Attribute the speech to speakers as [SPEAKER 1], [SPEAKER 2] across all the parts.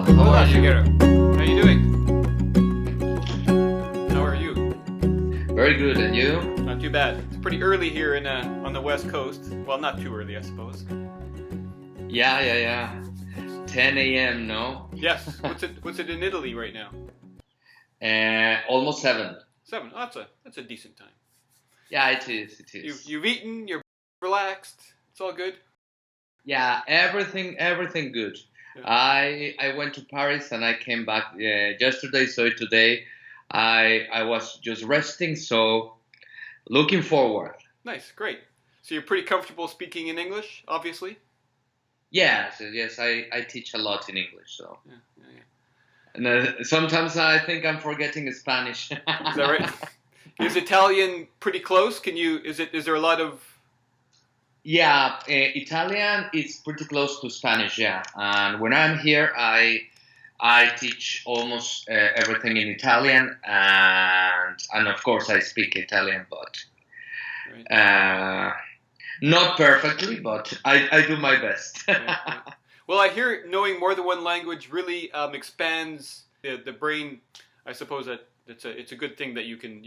[SPEAKER 1] how
[SPEAKER 2] Hola,
[SPEAKER 1] are you?
[SPEAKER 2] Shigeru. How you doing? How are you?
[SPEAKER 1] Very good, and you?
[SPEAKER 2] Not too bad. It's pretty early here on the West Coast. Well, not too early, I suppose.
[SPEAKER 1] Yeah. 10 a.m., no?
[SPEAKER 2] Yes. What's it in Italy right now?
[SPEAKER 1] Almost 7.
[SPEAKER 2] 7. Oh, that's a decent time.
[SPEAKER 1] Yeah, it is.
[SPEAKER 2] You've eaten. You're relaxed. It's all good.
[SPEAKER 1] Yeah, everything good.
[SPEAKER 2] Yeah.
[SPEAKER 1] I went to Paris and I came back yesterday, so today I was just resting, so looking forward.
[SPEAKER 2] Nice, great. So you're pretty comfortable speaking in English, obviously.
[SPEAKER 1] Yes, I teach a lot in English, so.
[SPEAKER 2] Yeah.
[SPEAKER 1] And sometimes I think I'm forgetting Spanish.
[SPEAKER 2] Is that right? Is Italian pretty close? Is there a lot of...
[SPEAKER 1] Yeah, Italian is pretty close to Spanish, yeah. And when I'm here, I teach almost everything in Italian, and of course I speak Italian, but
[SPEAKER 2] Right.
[SPEAKER 1] not perfectly, but I do my best.
[SPEAKER 2] Right. Well, I hear knowing more than one language really expands the brain. I suppose that it's a good thing that you can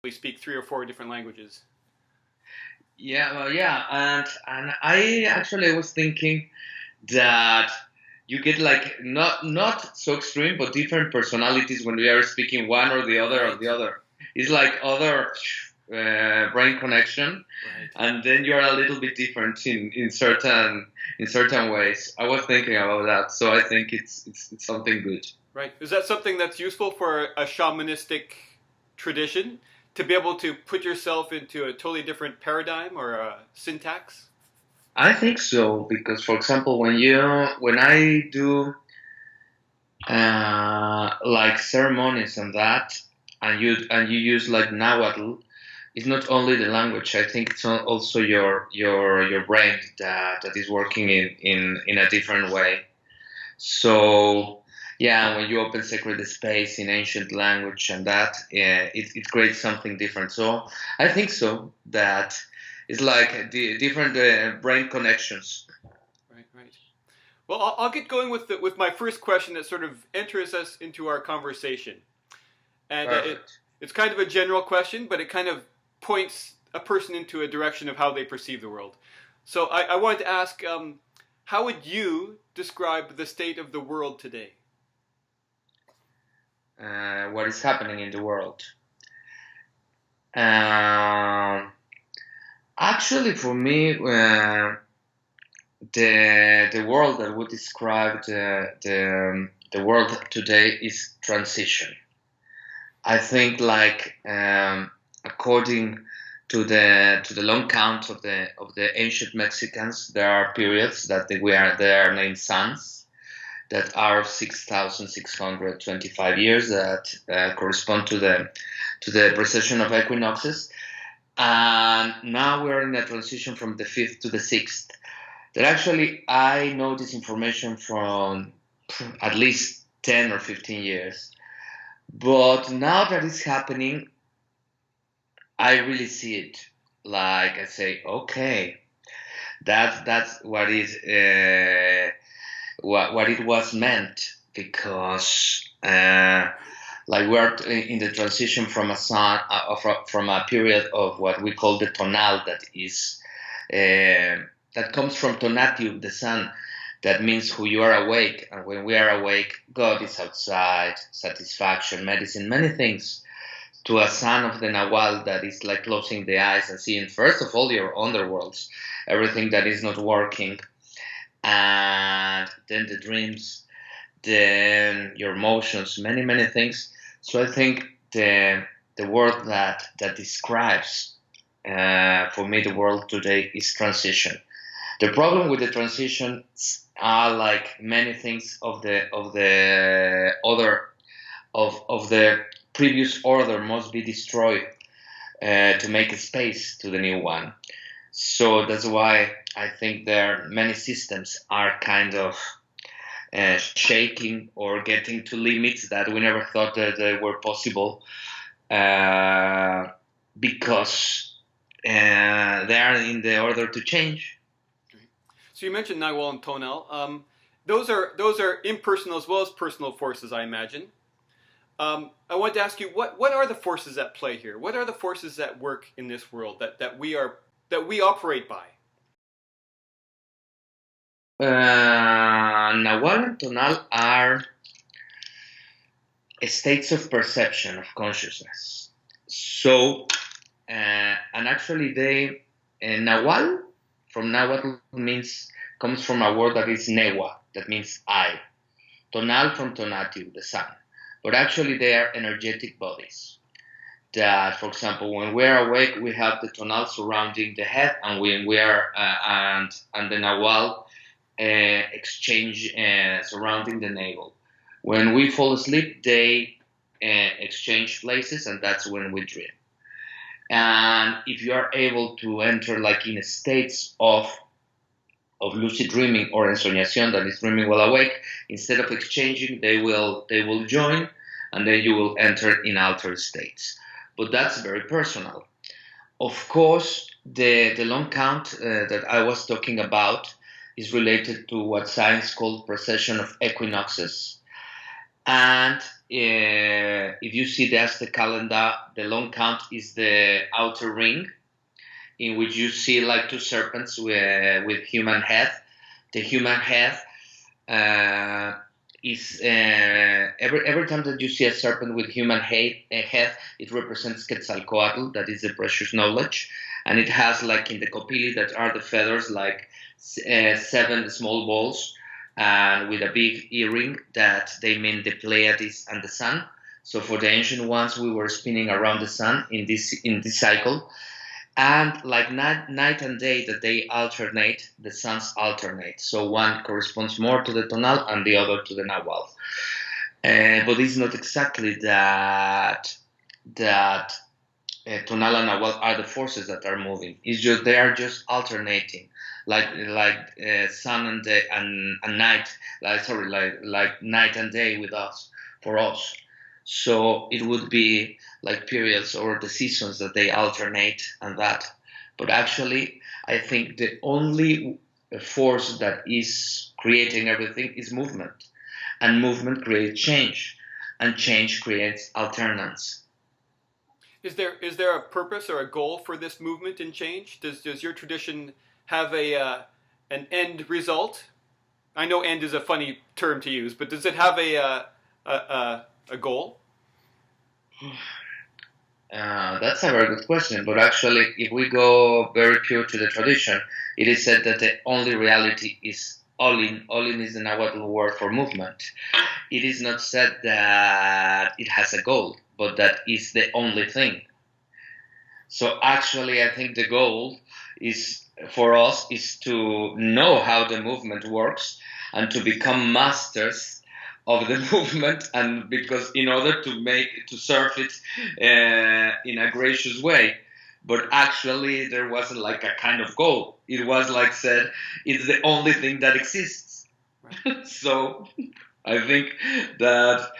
[SPEAKER 2] really speak 3 or 4 different languages.
[SPEAKER 1] Yeah, well, yeah, and I actually was thinking that you get like not so extreme, but different personalities when we are speaking one or the other or the other. It's like other brain connection,
[SPEAKER 2] Right.
[SPEAKER 1] and then you are a little bit different in certain ways. I was thinking about that, so I think it's something good.
[SPEAKER 2] Right. Is that something that's useful for a shamanistic tradition? To be able to put yourself into a totally different paradigm or a syntax?
[SPEAKER 1] I think so because, for example, when I do like ceremonies and that, and you use like Nahuatl, it's not only the language. I think it's also your brain that is working in a different way. So yeah, when you open sacred space in ancient language and that, it creates something different. So I think so that it's like the different brain connections.
[SPEAKER 2] Right. Well, I'll get going with my first question that sort of enters us into our conversation, and it's kind of a general question, but it kind of points a person into a direction of how they perceive the world. So I wanted to ask, how would you describe the state of the world today?
[SPEAKER 1] What is happening in the world? Actually, for me, the world that would describe the world today is transition. I think, like according to the long count of the ancient Mexicans, there are periods that they are named suns that are 6,625 years that correspond to the precession of equinoxes. And now we're in a transition from the 5th to the 6th. That actually I know this information from at least 10 or 15 years. But now that it's happening, I really see it. Like I say, okay, that's what is what it was meant, because like we're in the transition from a sun from a period of what we call the tonal, that is that comes from tonatiuh, the sun. That means who you are awake, and when we are awake, God is outside, satisfaction, medicine, many things. To a son of the Nahuatl, that is like closing the eyes and seeing first of all your underworlds, everything that is not working, and then the dreams, then your emotions, many things. So I think the word that describes for me the world today is transition. The problem with the transitions are like many things of the previous order must be destroyed to make a space to the new one. So that's why I think there many systems are kind of shaking or getting to limits that we never thought that they were possible, because they are in the order to change.
[SPEAKER 2] So you mentioned Nahuatl and Tonal. those are impersonal as well as personal forces, I imagine. I wanted to ask you what are the forces at play here? What are the forces that work in this world that we operate by?
[SPEAKER 1] Nahuatl and Tonal are states of perception of consciousness. So, and actually, Nahuatl from Nahuatl comes from a word that is Newa, that means I. Tonal from Tonatiuh, the sun. But actually, they are energetic bodies. That, for example, when we are awake, we have the tonal surrounding the head, and when we are and the Nahuatl exchange surrounding the navel. When we fall asleep, they exchange places, and that's when we dream. And if you are able to enter like in states of lucid dreaming or ensoñación, that is dreaming while awake, instead of exchanging, they will join, and then you will enter in altered states. But that's very personal. Of course, the long count that I was talking about is related to what science called precession of equinoxes. And if you see the Aztec calendar, the long count is the outer ring, in which you see like two serpents with human head. The human head is every time that you see a serpent with human head, it represents Quetzalcoatl, that is the precious knowledge, and it has like in the copili, that are the feathers, like 7 small balls, and with a big earring that they mean the Pleiades and the sun. So for the ancient ones, we were spinning around the sun in this cycle. And like night and day, that they alternate, the suns alternate. So one corresponds more to the tonal and the other to the Nahuatl. But it's not exactly that tonal and Nahuatl are the forces that are moving. It's just they are just alternating, like sun and day and night. Like night and day with us, for us. So it would be like periods or the seasons that they alternate and that. But actually, I think the only force that is creating everything is movement. And movement creates change. And change creates alternance.
[SPEAKER 2] Is there a purpose or a goal for this movement and change? Does your tradition have an end result? I know end is a funny term to use, but does it have a goal?
[SPEAKER 1] That's a very good question, but actually, if we go very pure to the tradition, it is said that the only reality is Olin. Olin is the Nahuatl word for movement. It is not said that it has a goal, but that is the only thing. So actually, I think the goal is for us is to know how the movement works and to become masters of the movement, and because in order to serve it in a gracious way. But actually there wasn't like a kind of goal. It was like said, it's the only thing that exists. Right. So I think that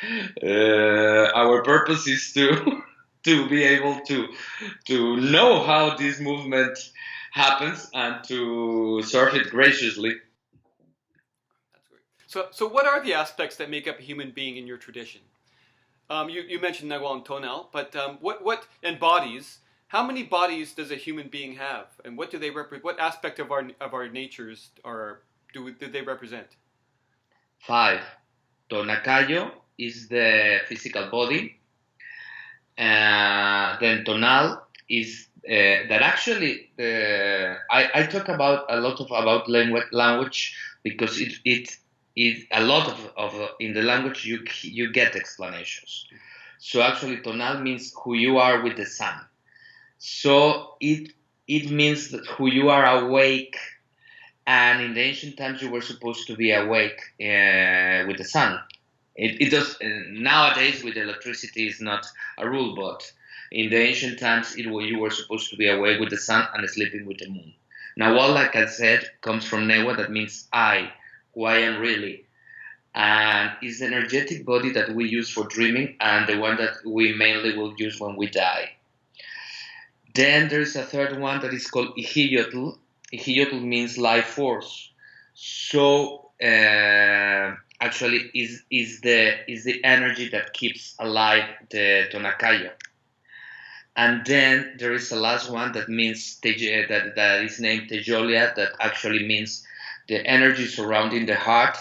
[SPEAKER 1] our purpose is to be able to know how this movement happens and to serve it graciously.
[SPEAKER 2] So what are the aspects that make up a human being in your tradition? You mentioned Nahuatl and Tonal, but what and bodies? How many bodies does a human being have, and what do they represent? What aspect of our natures do they represent?
[SPEAKER 1] 5. Tonacayo is the physical body. Then Tonal is that actually I talk about a lot about language because it a lot of in the language you get explanations. So actually tonal means who you are with the sun. So it means that who you are awake, and in the ancient times you were supposed to be awake with the sun. It does nowadays with electricity is not a rule, but in the ancient times you were supposed to be awake with the sun and sleeping with the moon. Nahuatl, like I said, comes from Newa, that means I, who I am really, and is the energetic body that we use for dreaming and the one that we mainly will use when we die. Then there is a third one that is called Ijiyotl. Ijiyotl means life force. So actually is the energy that keeps alive the Tonakayo. And then there is a last one that means that is named Tejolia, that actually means the energy surrounding the heart,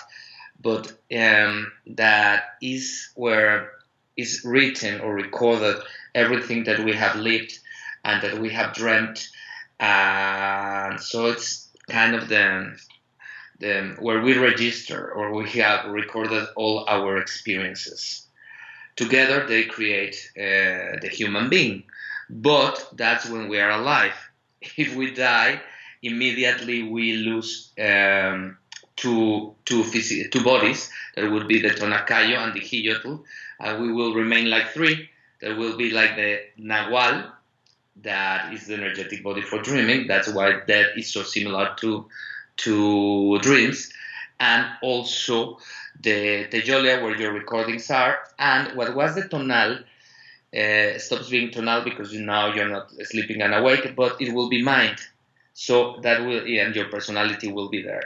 [SPEAKER 1] but that is where is written or recorded everything that we have lived and that we have dreamt. So it's kind of the where we register or we have recorded all our experiences. Together they create the human being. But that's when we are alive. If we die, immediately we lose two bodies. That would be the Tonakayo and the Hiyotl. We will remain like three. There will be like the Nahuatl, that is the energetic body for dreaming. That's why death is so similar to dreams. And also the Tejolia, where your recordings are. And what was the tonal stops being tonal because now you're not sleeping and awake, but it will be mind. So that will, and your personality will be there.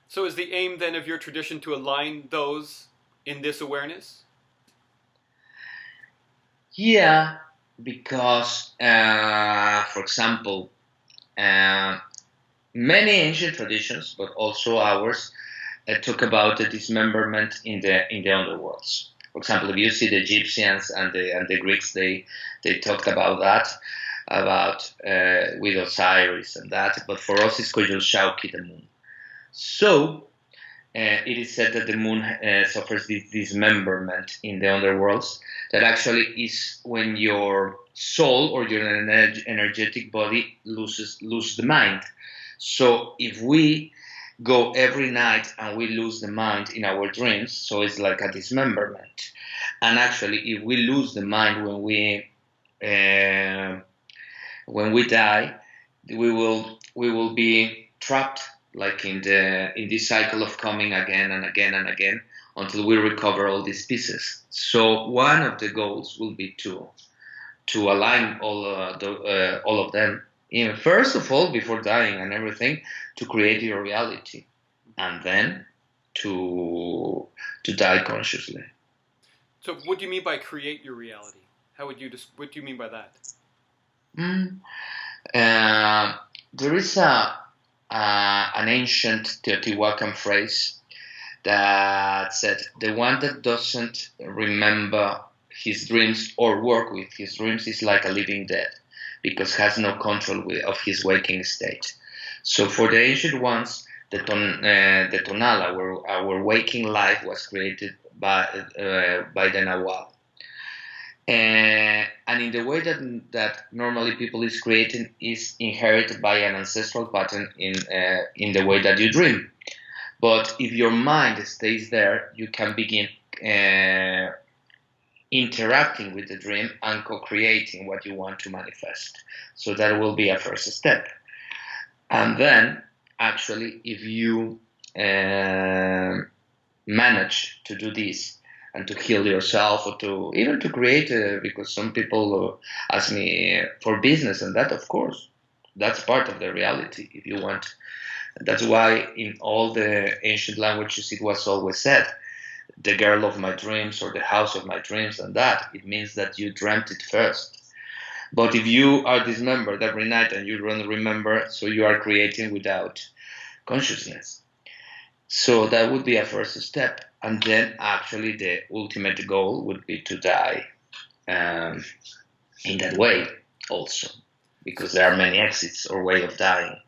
[SPEAKER 2] So is the aim then of your tradition to align those in this awareness?
[SPEAKER 1] Yeah, because, for example, many ancient traditions, but also ours, talk about the dismemberment in the underworlds. For example, if you see the Egyptians and the Greeks, they talked about that, with Osiris and that. But for us, it's Koyol Shauki, the moon. So it is said that the moon suffers this dismemberment in the underworlds. That actually is when your soul or your energetic body loses the mind. So if we go every night and we lose the mind in our dreams, so it's like a dismemberment. And actually, if we lose the mind when we die, we will be trapped like in this cycle of coming again and again and again until we recover all these pieces. So one of the goals will be to align all of them. First of all, before dying and everything, to create your reality, and then to die consciously.
[SPEAKER 2] So, what do you mean by create your reality? What do you mean by that?
[SPEAKER 1] There is an ancient Teotihuacan phrase that said, "The one that doesn't remember his dreams or work with his dreams is like a living dead, because has no control of his waking state." So for the ancient ones, the tonal, our waking life, was created by the Nahuatl. And in the way that normally people is creating is inherited by an ancestral pattern in the way that you dream. But if your mind stays there, you can begin interacting with the dream and co-creating what you want to manifest. So that will be a first step. And then, actually, if you manage to do this and to heal yourself, or to even to create, because some people ask me for business, and that, of course, that's part of the reality if you want. That's why in all the ancient languages it was always said, the girl of my dreams or the house of my dreams, and that it means that you dreamt it first. But if you are dismembered every night and you don't remember, so you are creating without consciousness. So that would be a first step. And then actually the ultimate goal would be to die in that way also, because there are many exits or way of dying.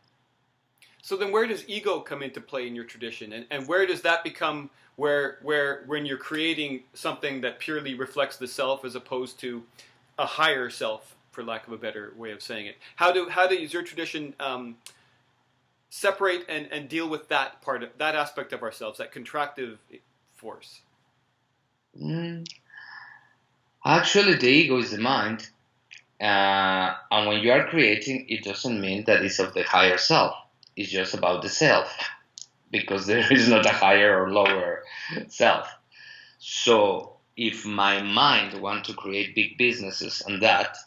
[SPEAKER 2] So then where does ego come into play in your tradition? And where does that become where when you're creating something that purely reflects the self as opposed to a higher self, for lack of a better way of saying it? How does your tradition separate and deal with that aspect of ourselves, that contractive force?
[SPEAKER 1] Actually, the ego is the mind. And when you are creating, it doesn't mean that it's of the higher self. It's just about the self, because there is not a higher or lower self. So if my mind wants to create big businesses and that,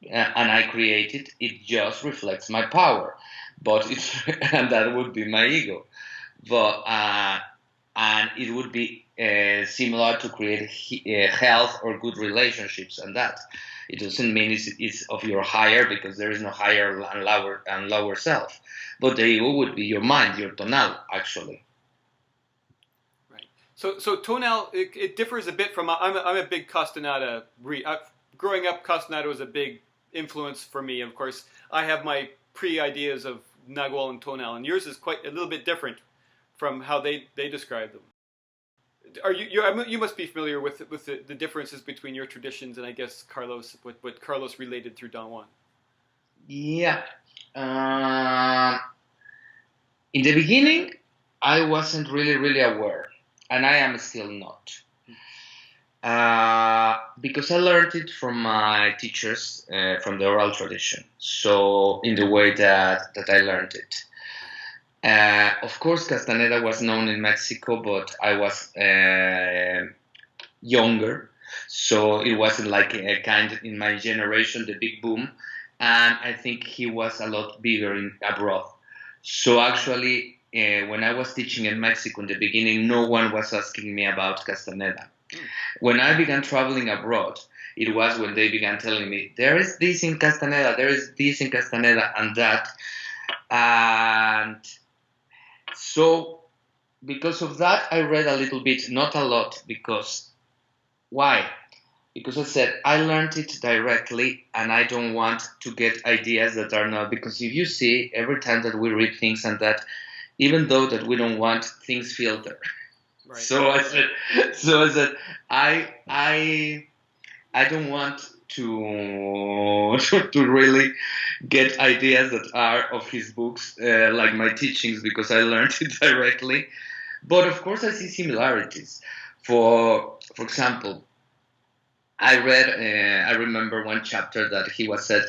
[SPEAKER 1] and I create it, it just reflects my power. But and that would be my ego. but and it would be similar to create health or good relationships, and that it doesn't mean it's of your higher, because there is no higher and lower self, but the ego would be your mind, your tonal, actually.
[SPEAKER 2] Right. So tonal, it differs a bit from. I'm a big Castaneda. Growing up, Castaneda was a big influence for me. Of course, I have my pre-ideas of Nahuatl and tonal, and yours is quite a little bit different from how they describe them. Are you must be familiar with the differences between your traditions and I guess Carlos, what Carlos related through Don Juan.
[SPEAKER 1] Yeah. In the beginning, I wasn't really aware, and I am still not. Because I learned it from my teachers, from the oral tradition. So in the way that I learned it. Of course, Castaneda was known in Mexico, but I was younger, so it wasn't like a kind in my generation, the big boom. And I think he was a lot bigger abroad. So actually, when I was teaching in Mexico in the beginning, no one was asking me about Castaneda. When I began traveling abroad, it was when they began telling me, there is this in Castaneda, there is this in Castaneda, and that. And so because of that, I read a little bit, not a lot, because why? Because I said, I learned it directly, and I don't want to get ideas that are not, because if you see, every time that we read things and that, even though that we don't want, things filter. Right. So I said, I don't want to really get ideas that are of his books, like my teachings, because I learned it directly. But of course, I see similarities. For example, I remember one chapter that he was said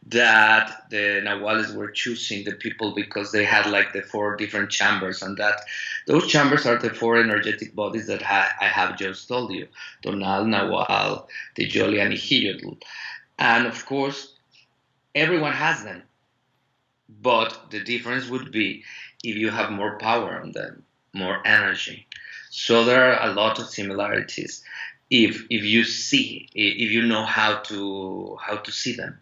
[SPEAKER 1] that the Nahuatls were choosing the people because they had like the 4 different chambers, and that those chambers are the 4 energetic bodies that I have just told you: Tonal, Nahuatl, Tijoli, and Ijiyotl. And of course, everyone has them, but the difference would be if you have more power on them, more energy. So there are a lot of similarities if you know how to see them.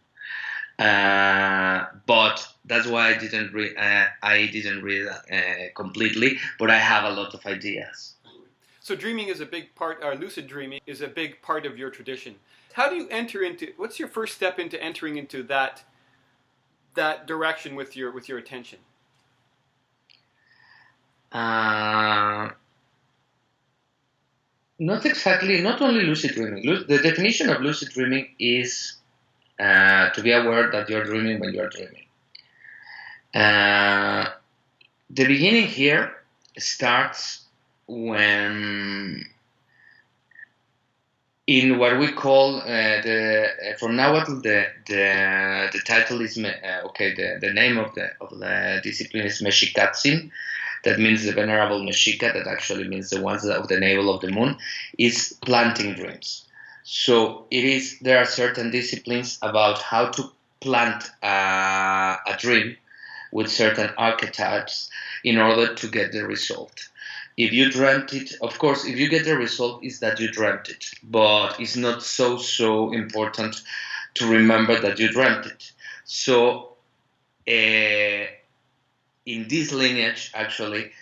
[SPEAKER 1] But that's why I didn't read completely, but I have a lot of ideas.
[SPEAKER 2] So dreaming is a big part, or lucid dreaming is a big part of your tradition. How do you enter into? What's your first step into entering into that direction with your attention?
[SPEAKER 1] Not exactly. Not only lucid dreaming. The definition of lucid dreaming is to be aware that you're dreaming when you're dreaming. The beginning here starts when, in what we call from Nahuatl, the title is the name of the discipline is Mexikatzin. That means the venerable Mexica. That actually means the ones of the navel of the moon. Is planting dreams. So there are certain disciplines about how to plant a dream with certain archetypes in order to get the result. If you dreamt it, of course, if you get the result, is that you dreamt it. But it's not so important to remember that you dreamt it. So in this lineage, actually,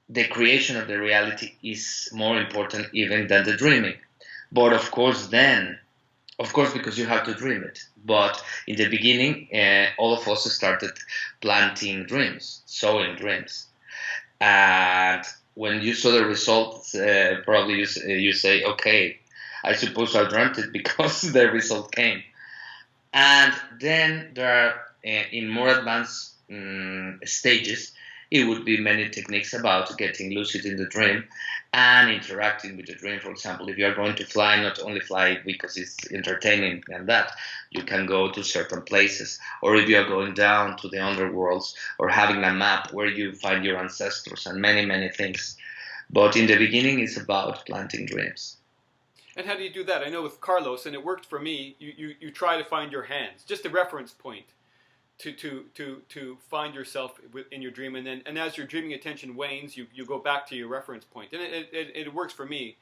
[SPEAKER 1] the creation of the reality is more important even than the dreaming. But of course, because you have to dream it. But in the beginning, all of us started planting dreams, sowing dreams. And when you saw the results, probably you say, okay, I suppose I dreamt it because the result came. And then there are, in more advanced stages, it would be many techniques about getting lucid in the dream and interacting with the dream. For example, if you are going to fly, not only fly because it's entertaining and that, you can go to certain places. Or if you are going down to the underworlds, or having a map where you find your ancestors, and many things. But in the beginning, it's about planting dreams.
[SPEAKER 2] And how do you do that? I know with Carlos, and it worked for me, you try to find your hands, just a reference point. to find yourself in your dream, and as your dreaming attention wanes, you go back to your reference point, and it works for me.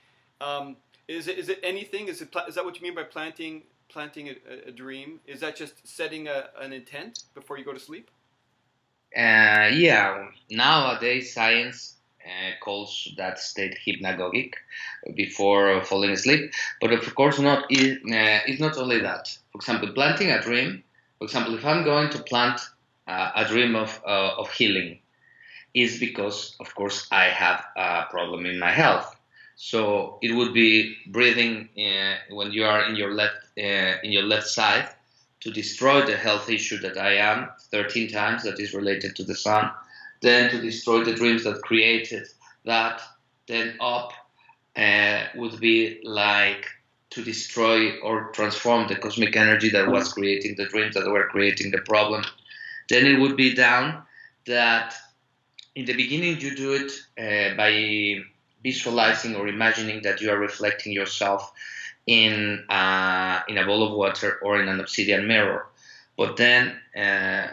[SPEAKER 2] Is it anything? Is that what you mean by planting a dream? Is that just setting an intent before you go to sleep?
[SPEAKER 1] Yeah, nowadays science calls that state hypnagogic before falling asleep. But of course, it's not only that. For example, planting a dream. For example, if I'm going to plant a dream of healing, is because, of course, I have a problem in my health. So it would be breathing when you are in your left side to destroy the health issue that I am 13 times that is related to the sun, then to destroy the dreams that created that, then up would be like to destroy or transform the cosmic energy that was creating the dreams that were creating the problem. Then it would be down that in the beginning you do it by visualizing or imagining that you are reflecting yourself in a bowl of water or in an obsidian mirror. But then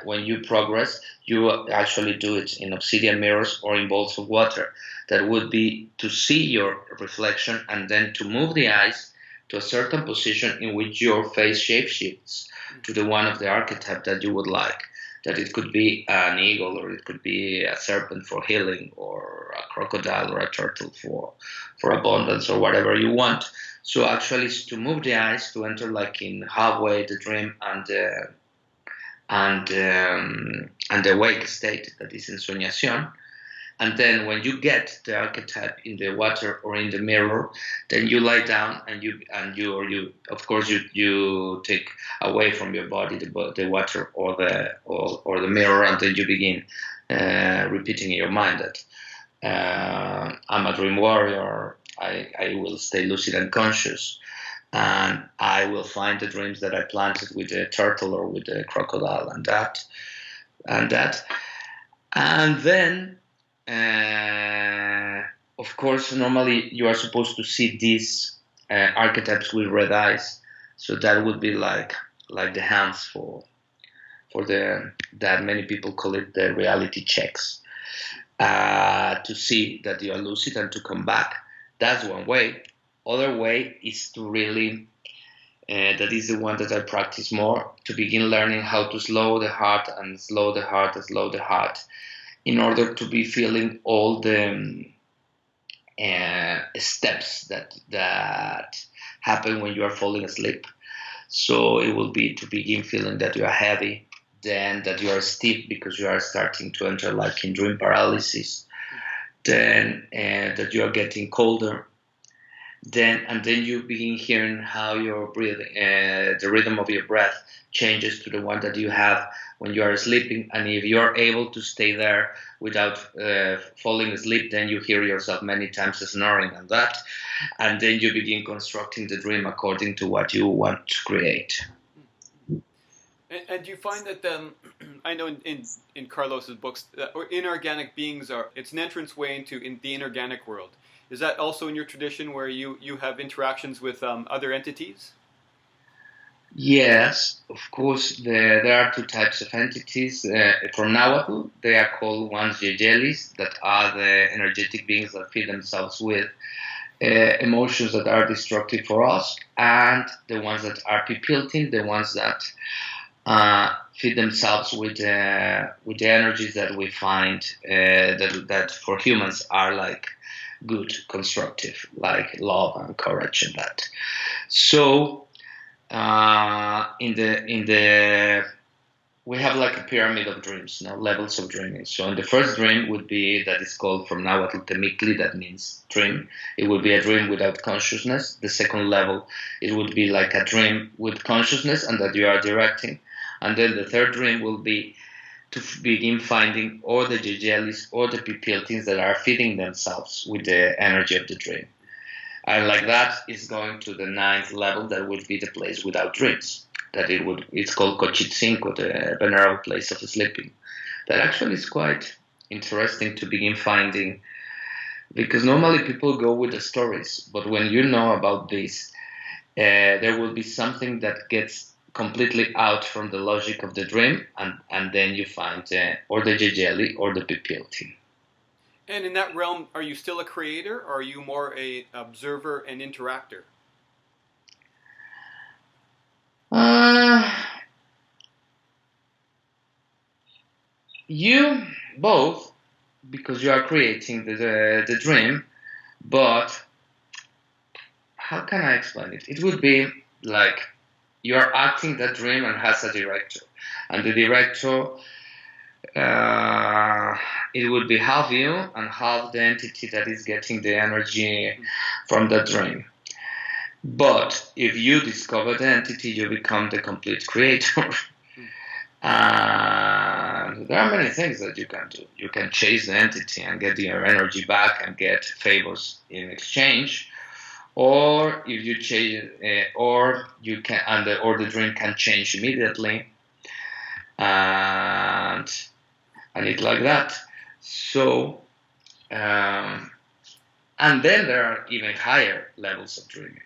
[SPEAKER 1] when you progress, you actually do it in obsidian mirrors or in bowls of water. That would be to see your reflection and then to move the eyes to a certain position in which your face shapeshifts to the one of the archetype that you would like. That it could be an eagle, or it could be a serpent for healing, or a crocodile or a turtle for abundance, or whatever you want. So actually, it's to move the eyes to enter like in halfway the dream and the awake state that is in soñación. And then when you get the archetype in the water or in the mirror, then you lie down and you of course you take away from your body the water or the mirror, and then you begin repeating in your mind that I'm a dream warrior. I will stay lucid and conscious, and I will find the dreams that I planted with the turtle or with the crocodile, and then. Of course, normally you are supposed to see these archetypes with red eyes, so that would be like the hands for that many people call it the reality checks, to see that you are lucid and to come back. That's one way. Other way is to really, that is the one that I practice more, to begin learning how to slow the heart and slow the heart and slow the heart, in order to be feeling all the steps that happen when you are falling asleep. So it will be to begin feeling that you are heavy, then that you are stiff because you are starting to enter like in dream paralysis, then that you are getting colder, then you begin hearing how your breathing, the rhythm of your breath changes to the one that you have when you are sleeping. And if you are able to stay there without falling asleep, then you hear yourself many times snoring and that, and then you begin constructing the dream according to what you want to create.
[SPEAKER 2] And do you find that I know in Carlos's books, inorganic beings it's an entrance way into the inorganic world. Is that also in your tradition where you have interactions with other entities?
[SPEAKER 1] Yes, of course. There are two types of entities. From Nahuatl, they are called ones yeyelis, that are the energetic beings that feed themselves with emotions that are destructive for us, and the ones that are pipiltin, the ones that feed themselves with the energies that we find that for humans are like good, constructive, like love and courage and that. So we have like a pyramid of dreams, levels of dreaming. So in the first dream would be, that is called from Nahuatl temikli, that means dream. It would be a dream without consciousness. The second level, it would be like a dream with consciousness and that you are directing. And then the third dream will be to begin finding all the yeyelis or the pipiltins that are feeding themselves with the energy of the dream. And like that is going to the ninth level, that would be the place without dreams. It's called Cochitzinco, the venerable place of sleeping. That actually is quite interesting to begin finding, because normally people go with the stories, but when you know about this, there will be something that gets completely out from the logic of the dream, and then you find or the jelly or the pipilti.
[SPEAKER 2] And in that realm, are you still a creator, or are you more a observer and interactor?
[SPEAKER 1] You both, because you are creating the dream, but how can I explain it? It would be like you are acting that dream and has a director, and the director, it would be half you and half the entity that is getting the energy from the dream. But if you discover the entity, you become the complete creator. And there are many things that you can do. You can chase the entity and get your energy back and get favors in exchange, or if you change, or you can, or the dream can change immediately, and it's like that. So, and then there are even higher levels of dreaming.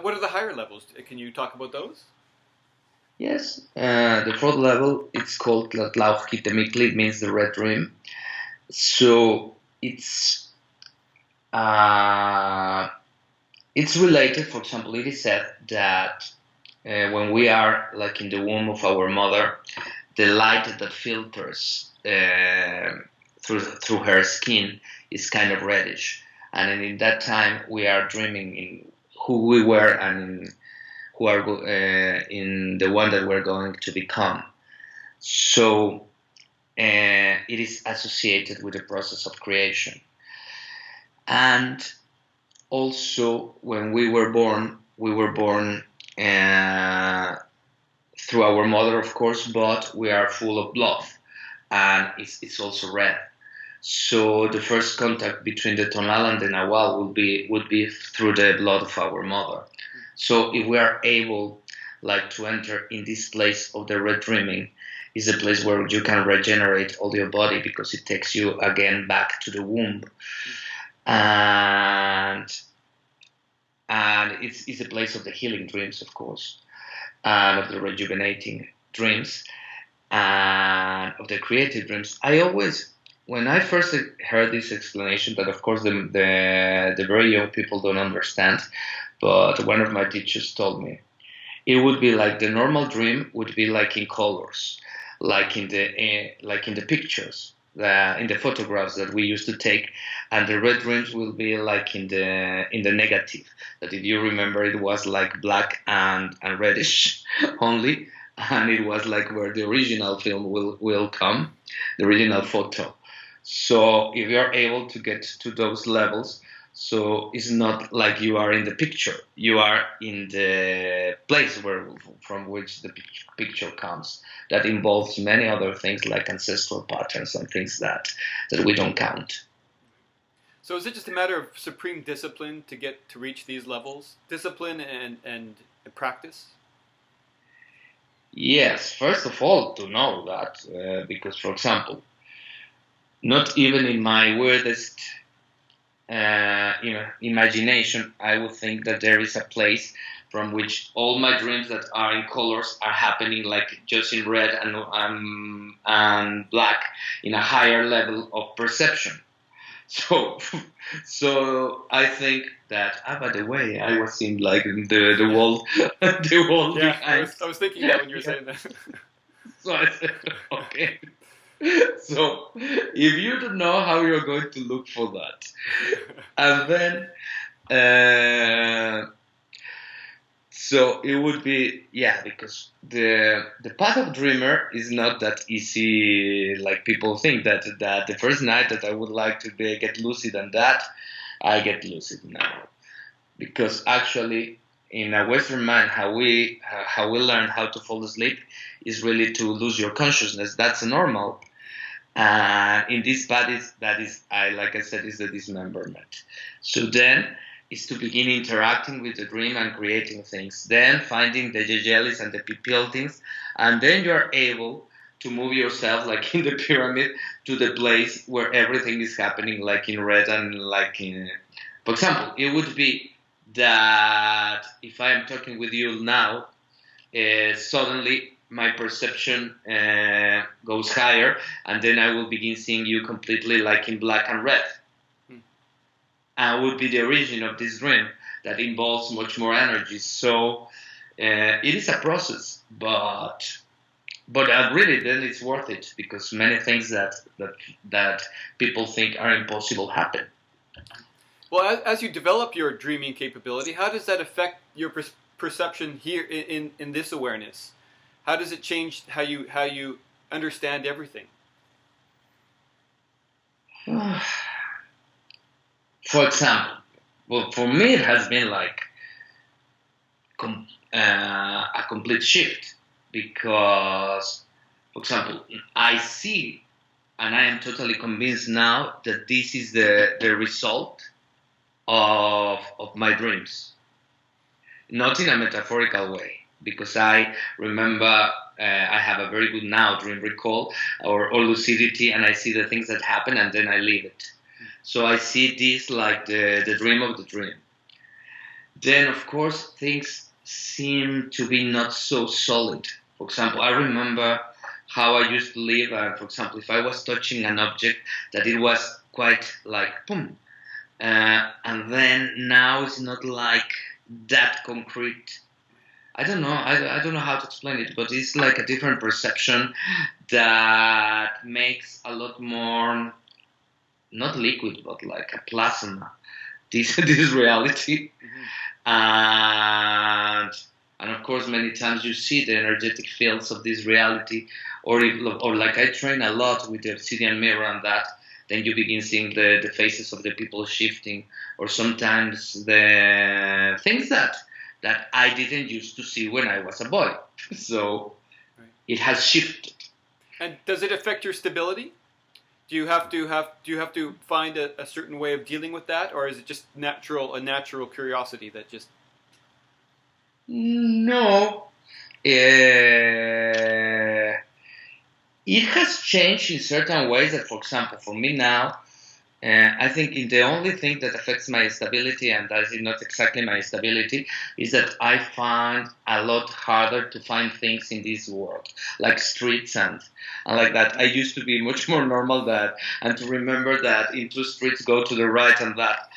[SPEAKER 2] What are the higher levels? Can you talk about those?
[SPEAKER 1] Yes, the fourth level, it's called Tlatlauhkitemikli, it means the red dream. So it's related. For example, it is said that when we are like in the womb of our mother, the light that filters through her skin is kind of reddish, and in that time we are dreaming in who we were and in who are in the one that we're going to become. So it is associated with the process of creation. And also, when we were born through our mother, of course, but we are full of blood, and it's also red. So the first contact between the tonal and the nahuatl would be through the blood of our mother. So if we are able, like, to enter in this place of the red dreaming, is a place where you can regenerate all your body because it takes you again back to the womb, and it's a place of the healing dreams, of course, and of the rejuvenating dreams, and of the creative dreams. I always, when I first heard this explanation, that of course the very young people don't understand, but one of my teachers told me it would be like the normal dream would be like in colors, like in the pictures, in the photographs that we used to take, and the red dreams will be like in the negative. That if you remember, it was like black and reddish only, and it was like where the original film will come, the original photo. So if you are able to get to those levels, so it's not like you are in the picture, you are in the place from which the picture comes. That involves many other things like ancestral patterns and things that we don't count.
[SPEAKER 2] So is it just a matter of supreme discipline to reach these levels? Discipline and practice?
[SPEAKER 1] Yes, first of all, to know that, because, for example, not even in my weirdest imagination, I would think that there is a place from which all my dreams that are in colors are happening like just in red and black in a higher level of perception. So I think that. By the way, I was in like the wall, the wall behind.
[SPEAKER 2] I was thinking that when you were saying that.
[SPEAKER 1] So I said, okay. So if you don't know how you're going to look for that, and then so it would be, because the path of dreamer is not that easy like people think. That the first night that I would like to get lucid, and that I get lucid now, because actually in a Western mind, how we learn how to fall asleep is really to lose your consciousness. That's normal. And in this path, like I said, is the dismemberment. So then is to begin interacting with the dream and creating things. Then finding the jejelis and the pipiltins, and then you are able to move yourself like in the pyramid to the place where everything is happening like in red and like in. For example, it would be that if I am talking with you now, suddenly my perception goes higher, and then I will begin seeing you completely like in black and red. And would be the origin of this dream that involves much more energy. So it is a process, but really then it's worth it, because many things that people think are impossible happen.
[SPEAKER 2] Well, as you develop your dreaming capability, how does that affect your perception here in this awareness? How does it change how you understand everything?
[SPEAKER 1] For example, well, for me it has been like a complete shift, because, for example, I see and I am totally convinced now that this is the result of my dreams. Not in a metaphorical way, because I remember I have a very good now dream recall or lucidity, and I see the things that happen and then I leave it. So I see this like the dream of the dream. Then, of course, things seem to be not so solid. For example, I remember how I used to live, and for example, if I was touching an object, that it was quite like boom. And then now it's not like that concrete. I don't know. I don't know how to explain it, but it's like a different perception that makes a lot more, not liquid, but like a plasma. This reality, and of course, many times you see the energetic fields of this reality, or like I train a lot with the obsidian mirror and that. Then you begin seeing the faces of the people shifting, or sometimes the things that I didn't used to see when I was a boy. So it has shifted.
[SPEAKER 2] And does it affect your stability? Do you have to find a certain way of dealing with that, or is it just a natural curiosity that just?
[SPEAKER 1] No. It has changed in certain ways that, for example, for me now, I think the only thing that affects my stability, and that is not exactly my stability, is that I find a lot harder to find things in this world, like streets and like that. I used to be much more normal and to remember that in 2 streets go to the right and that.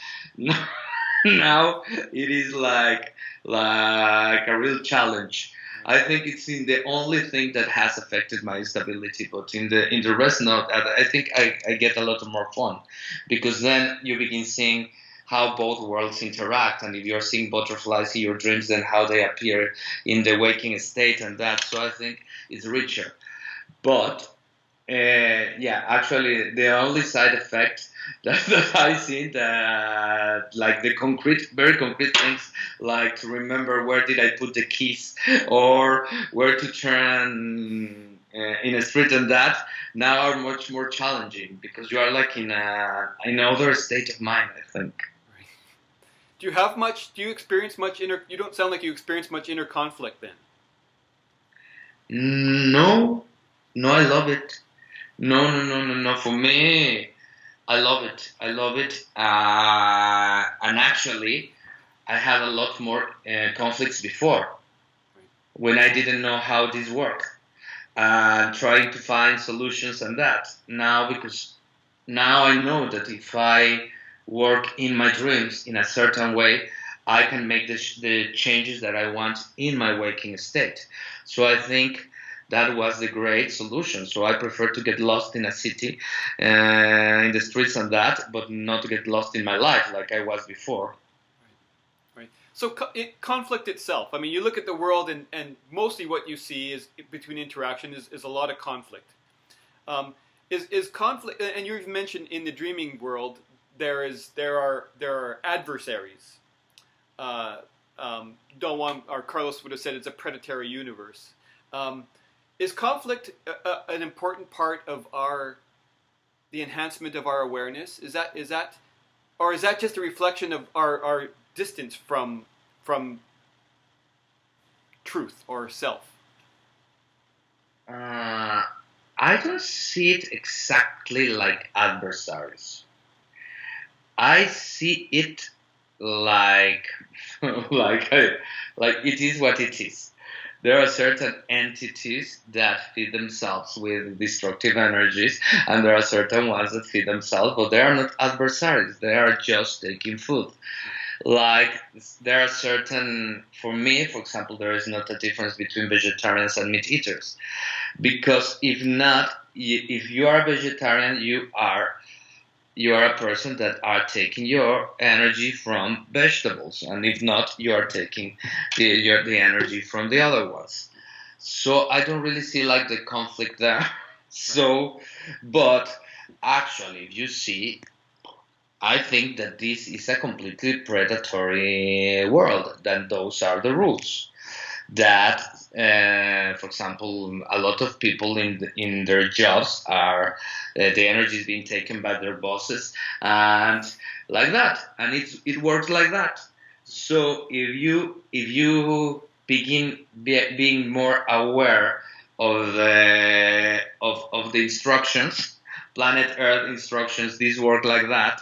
[SPEAKER 1] Now it is like a real challenge. I think it's in the only thing that has affected my stability, but in the rest not. I think I get a lot more fun, because then you begin seeing how both worlds interact, and if you're seeing butterflies in your dreams, then how they appear in the waking state and that. So I think it's richer. But actually, the only side effect that I see, that like the very concrete things, like to remember where did I put the keys, or where to turn in a street and that, now are much more challenging, because you are like in another state of mind, I think.
[SPEAKER 2] Do you experience much inner? You don't sound like you experience much inner conflict then.
[SPEAKER 1] No, I love it. No. For me, I love it. And actually, I had a lot more conflicts before, when I didn't know how this worked, trying to find solutions and that. Now, because now I know that if I work in my dreams in a certain way, I can make the changes that I want in my waking state. So I think that was the great solution. So I prefer to get lost in a city, in the streets and that, but not to get lost in my life like I was before.
[SPEAKER 2] Right. So conflict itself. I mean, you look at the world, and mostly what you see is between interaction is a lot of conflict. Is conflict? And you've mentioned in the dreaming world there are adversaries. Don Juan or Carlos would have said it's a predatory universe. Is conflict an important part of the enhancement of our awareness? Is that, or is that just a reflection of our distance from truth or self?
[SPEAKER 1] I don't see it exactly like adversaries. I see it like like like it is what it is. There are certain entities that feed themselves with destructive energies, and there are certain ones that feed themselves, but they are not adversaries. They are just taking food. Like there are certain, for me, for example, there is not a difference between vegetarians and meat eaters, because if not, if you are a vegetarian, you are a person that are taking your energy from vegetables, and if not, you are taking the energy from the other ones. So I don't really see like the conflict there. So, but actually, if you see, I think that this is a completely predatory world. Then those are the rules that, for example, a lot of people in their jobs are the energy is being taken by their bosses, and like that, and it works like that. So if you begin being more aware of the instructions, planet Earth instructions, these work like that,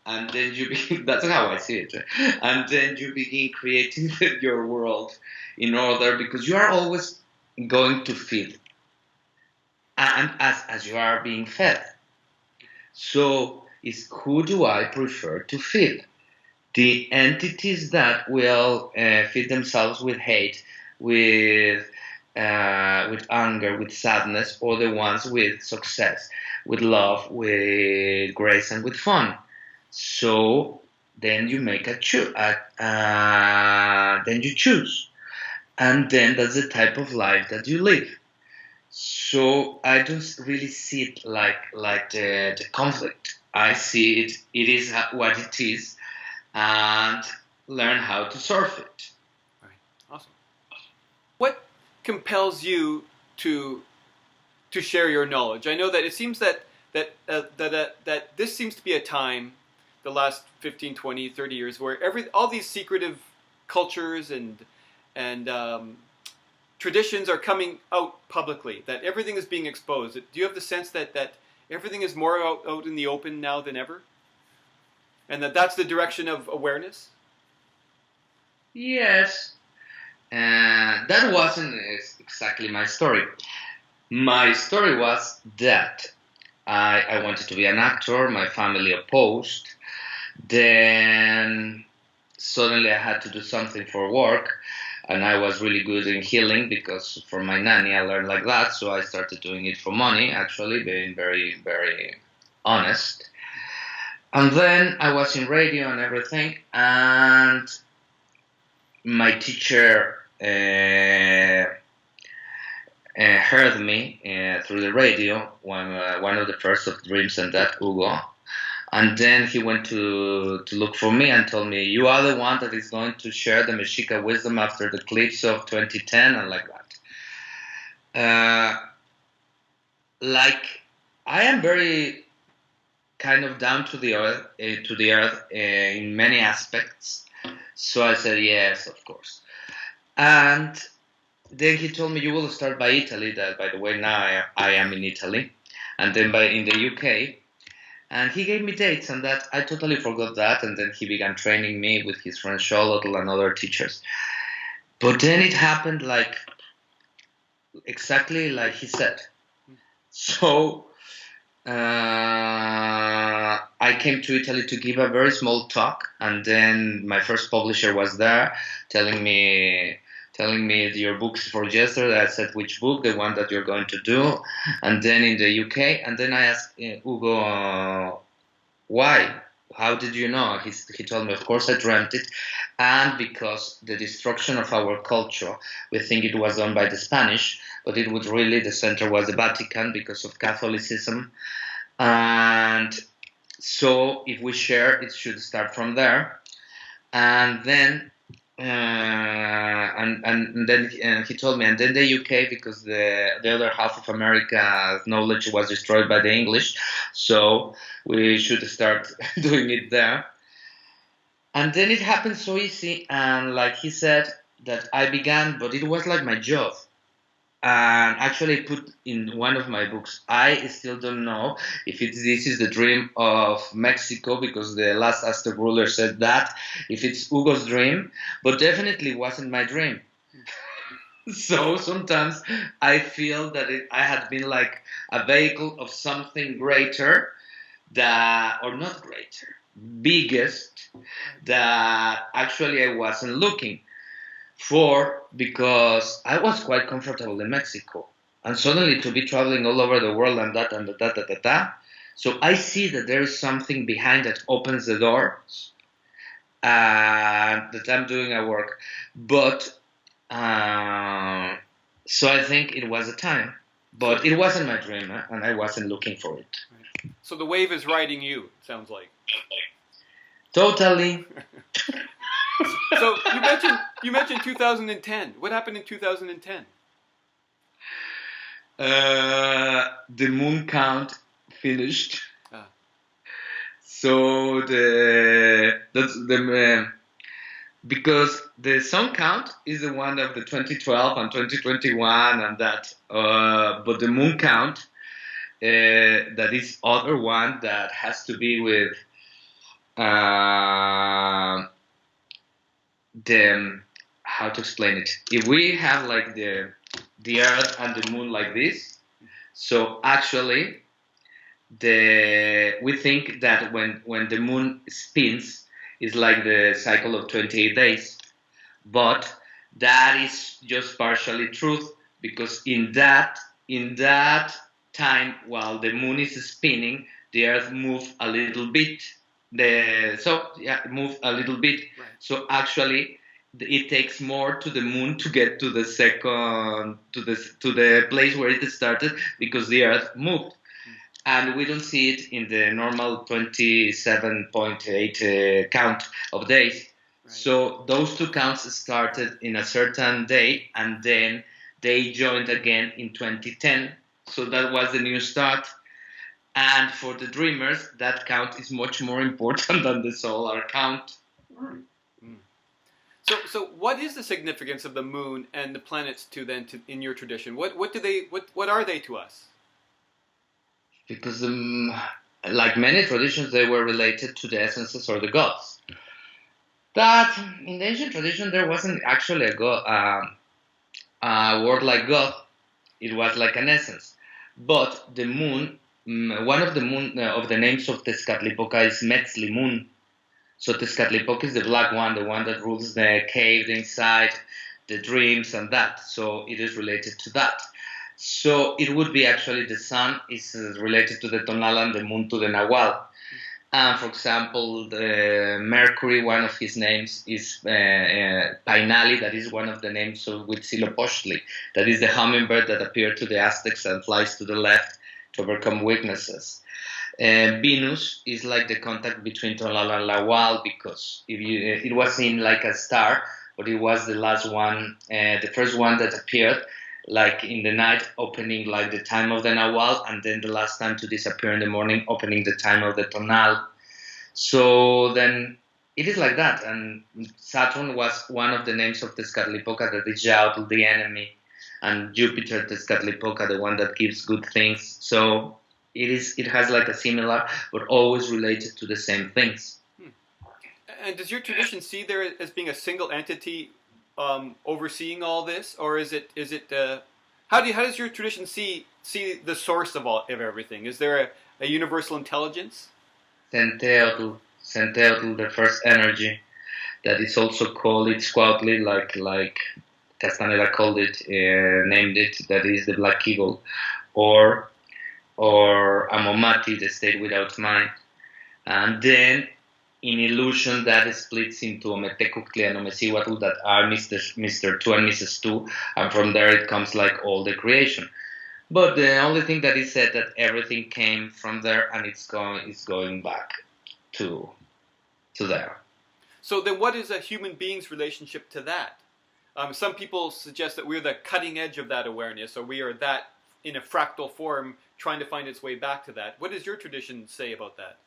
[SPEAKER 1] and then you begin, that's how I see it, right? And then you begin creating your world in order, because you are always going to feed, and as you are being fed. So is who do I prefer to feed? The entities that will feed themselves with hate, with anger, with sadness, or the ones with success, with love, with grace, and with fun. So then you make then you choose, and then that's the type of life that you live. So I don't really see it like the conflict. I see it. It is what it is, and learn how to surf it.
[SPEAKER 2] Right. Awesome. What compels you to share your knowledge? I know that it seems that this seems to be a time, the last 15, 20, 30 years, where all these secretive cultures and traditions are coming out publicly, that everything is being exposed. Do you have the sense that everything is more out in the open now than ever? And that's the direction of awareness?
[SPEAKER 1] Yes, and that wasn't exactly my story. My story was that I wanted to be an actor. My family opposed. Then suddenly I had to do something for work, and I was really good in healing because from my nanny I learned like that. So I started doing it for money, actually, being very, very honest. And then I was in radio and everything, and my teacher heard me through the radio, one of the first of Dreams and that, Hugo. And then he went to look for me and told me, you are the one that is going to share the Mexica wisdom after the eclipse of 2010, and like that. Like, I am very kind of down to the earth in many aspects. So I said, yes, of course. And then he told me, you will start by Italy, that by the way, now I am in Italy, and then in the UK. And he gave me dates, and that I totally forgot that. And then he began training me with his friend Charlotte and other teachers. But then it happened like exactly like he said. So I came to Italy to give a very small talk, and then my first publisher was there, telling me your books for yesterday. I said, which book? The one that you're going to do. And then in the UK, and then I asked Hugo, why? How did you know? He told me, of course I dreamt it, and because the destruction of our culture, we think it was done by the Spanish, but it was really, the center was the Vatican because of Catholicism. And so if we share, it should start from there. And then and then he told me, and then the UK, because the other half of America's knowledge was destroyed by the English, so we should start doing it there. And then it happened so easy, and like he said, that I began, but it was like my job. and actually put in one of my books. I still don't know if this is the dream of Mexico, because the last Aztec ruler said that, if it's Hugo's dream, but definitely wasn't my dream. So sometimes I feel that I had been like a vehicle of something greater, that, or not greater, biggest, that actually I wasn't looking for, because I was quite comfortable in Mexico, and suddenly to be traveling all over the world and that and that. So I see that there is something behind that opens the doors, that I'm doing a work, but so I think it was a time, but it wasn't my dream, and I wasn't looking for it.
[SPEAKER 2] So the wave is riding you, sounds like.
[SPEAKER 1] Totally.
[SPEAKER 2] So you mentioned 2010. What happened in 2010?
[SPEAKER 1] The moon count finished. So because the sun count is the one of the 2012 and 2021 and that, but the moon count, that is other one that has to be with the, how to explain it. If we have like the Earth and the moon like this, so actually we think that when the moon spins, is like the cycle of 28 days, but that is just partially truth, because in that time while the moon is spinning, the Earth moves a little bit. Move a little bit. Right. So actually, it takes more to the moon to get to the second to the place where it started, because the Earth moved. And we don't see it in the normal 27.8 count of days. Right. So those two counts started in a certain day, and then they joined again in 2010. So that was the new start. And for the dreamers, that count is much more important than the solar count.
[SPEAKER 2] Mm. So what is the significance of the moon and the planets in your tradition? What are they to us?
[SPEAKER 1] Because like many traditions, they were related to the essences or the gods. That in the ancient tradition, there wasn't actually a word like god. It was like an essence. But the moon, one of the names of Tezcatlipoca is Metzli moon. So Tezcatlipoca is the black one, the one that rules the cave, the inside, the dreams, and that. So it is related to that. So it would be actually the sun is related to the tonal and the moon to the Nahuatl. And for example, the Mercury, one of his names is Painali, that is one of the names of Huitzilopochtli, that is the hummingbird that appeared to the Aztecs and flies to the left to overcome weaknesses. Venus is like the contact between tonal and Nahuatl, because it was seen like a star, but it was the last one, the first one that appeared, like in the night, opening like the time of the Nahuatl, and then the last time to disappear in the morning, opening the time of the tonal. So then it is like that. And Saturn was one of the names of Tezcatlipoca, that is Yautl, the enemy, and Jupiter, Tezcatlipoca, the one that gives good things. So it has like a similar, but always related to the same things.
[SPEAKER 2] And does your tradition see there as being a single entity overseeing all this, or is it how does your tradition see the source of everything? Is there a universal intelligence?
[SPEAKER 1] Centeotl, the first energy, that is also called Itzcuautli, like Castaneda called it, named it, that is the black eagle, or Amomati, the state without mind. And then in illusion, that splits into Ometecuhtli and Omecihuatl, that are Mr. 2 and Mrs. 2, and from there it comes like all the creation. But the only thing that is said, that everything came from there, and it's going back to there.
[SPEAKER 2] So then what is a human being's relationship to that? Some people suggest that we're the cutting edge of that awareness, or we are that in a fractal form trying to find its way back to that. What does your tradition say about that?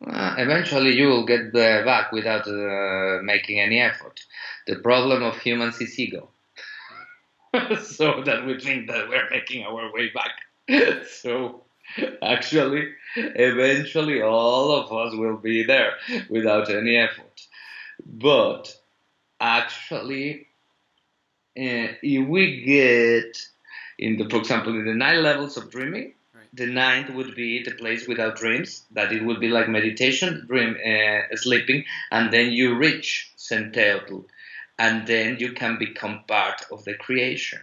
[SPEAKER 1] Eventually you will get back without making any effort. The problem of humans is ego. so that we think that we're making our way back. So actually, eventually, all of us will be there without any effort. But actually, if we get for example, in the 9 levels of dreaming, the ninth would be the place without dreams, that it would be like meditation, sleeping, and then you reach Centeotl, and then you can become part of the creation.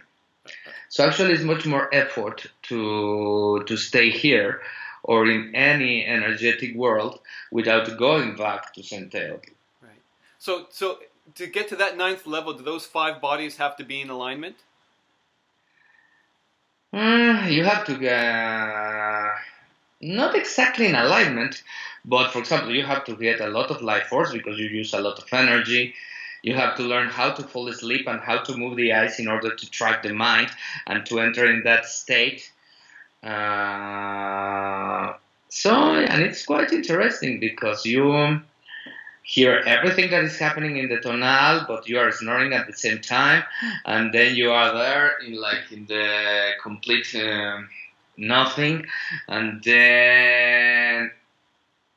[SPEAKER 1] So actually, it's much more effort to stay here or in any energetic world without going back to Centeotl.
[SPEAKER 2] Right. So to get to that 9th level, do those 5 bodies have to be in alignment?
[SPEAKER 1] You have to not exactly in alignment, but for example, you have to get a lot of life force because you use a lot of energy. You have to learn how to fall asleep and how to move the eyes in order to track the mind and to enter in that state. And it's quite interesting because you hear everything that is happening in the tonal, but you are snoring at the same time, and then you are there in the complete nothing, and then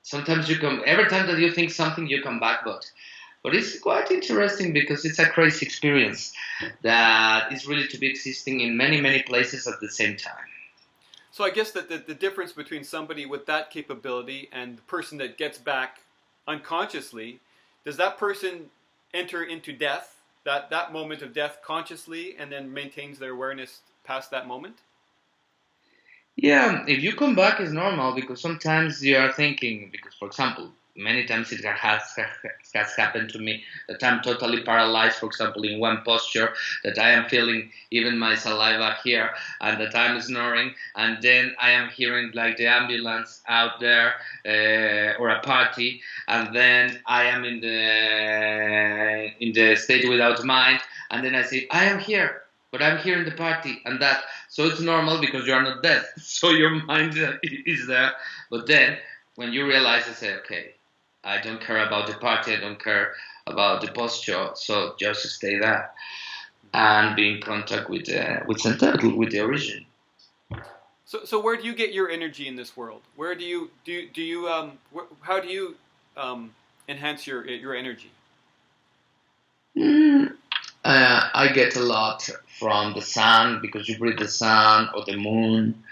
[SPEAKER 1] sometimes every time that you think something, you come back, but it's quite interesting because it's a crazy experience that is really to be existing in many, many places at the same time.
[SPEAKER 2] So I guess that the difference between somebody with that capability and the person that gets back unconsciously, does that person enter into death, that moment of death consciously, and then maintains their awareness past that moment?
[SPEAKER 1] Yeah, if you come back, it's normal because sometimes you are thinking, because for example, many times it has happened to me that I'm totally paralyzed, for example, in one posture, that I am feeling even my saliva here, and that I'm snoring, and then I am hearing like the ambulance out there or a party, and then I am in the state without mind, and then I say, I am here, but I'm here in the party, and that. So it's normal because you are not dead, so your mind is there, but then when you realize, I say, okay, I don't care about the party, I don't care about the posture, so just stay there and be in contact with Centeotl, with the origin.
[SPEAKER 2] So where do you get your energy in this world? Where do you how do you enhance your energy?
[SPEAKER 1] I get a lot from the sun because you breathe the sun or the moon,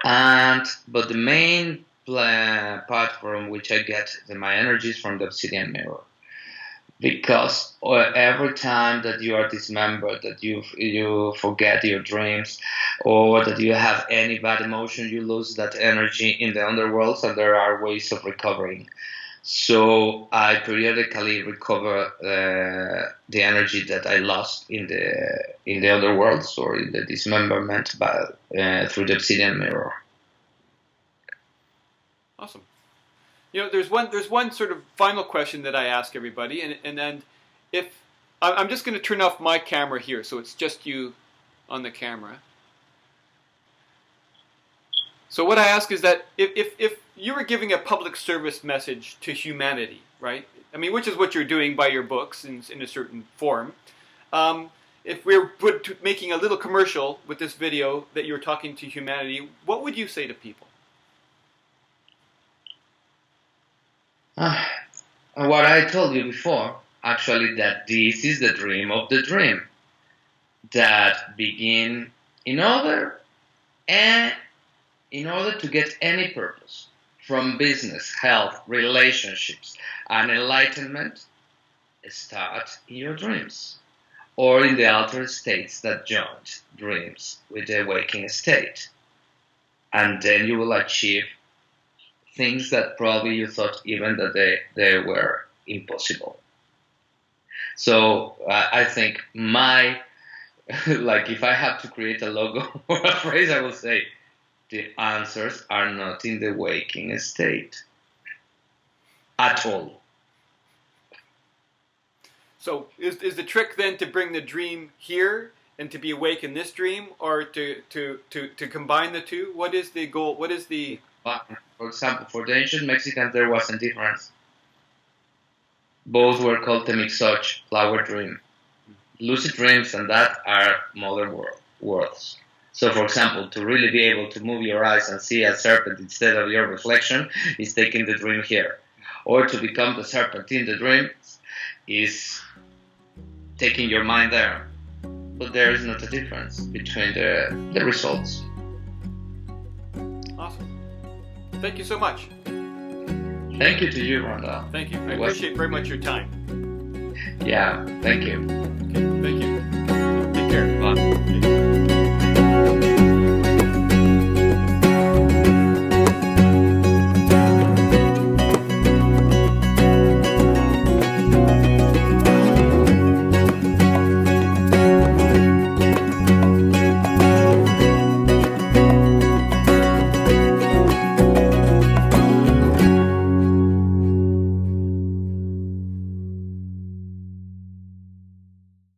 [SPEAKER 1] but the main part from which I get my energy is from the obsidian mirror, because every time that you are dismembered, that you forget your dreams, or that you have any bad emotion, you lose that energy in the underworlds, and there are ways of recovering. So I periodically recover the energy that I lost in the underworlds or in the dismemberment through the obsidian mirror.
[SPEAKER 2] Awesome. You know, there's one sort of final question that I ask everybody, and then if I'm just going to turn off my camera here, so it's just you on the camera. So what I ask is that if you were giving a public service message to humanity, right? I mean, which is what you're doing by your books in a certain form. If we were making a little commercial with this video that you're talking to humanity, what would you say to people?
[SPEAKER 1] What I told you before, actually, that this is the dream of the dream that begin in order to get any purpose, from business, health, relationships, and enlightenment, start in your dreams or in the altered states that joined dreams with the waking state, and then you will achieve things that probably you thought even that they were impossible. So I think if I have to create a logo or a phrase, I will say, the answers are not in the waking state at all.
[SPEAKER 2] So is the trick then to bring the dream here and to be awake in this dream, or to combine the two? What is the goal? What is the...
[SPEAKER 1] For example, for the ancient Mexicans, there wasn't difference. Both were called Temixoch, flower dream. lucid dreams and that are modern worlds. So, for example, to really be able to move your eyes and see a serpent instead of your reflection is taking the dream here. Or to become the serpent in the dream is taking your mind there. But there is not a difference between the results.
[SPEAKER 2] Awesome. Thank you so much.
[SPEAKER 1] Thank you to you, Randall.
[SPEAKER 2] Thank you. I appreciate very much your time.
[SPEAKER 1] Yeah, thank you.
[SPEAKER 2] Okay, thank you.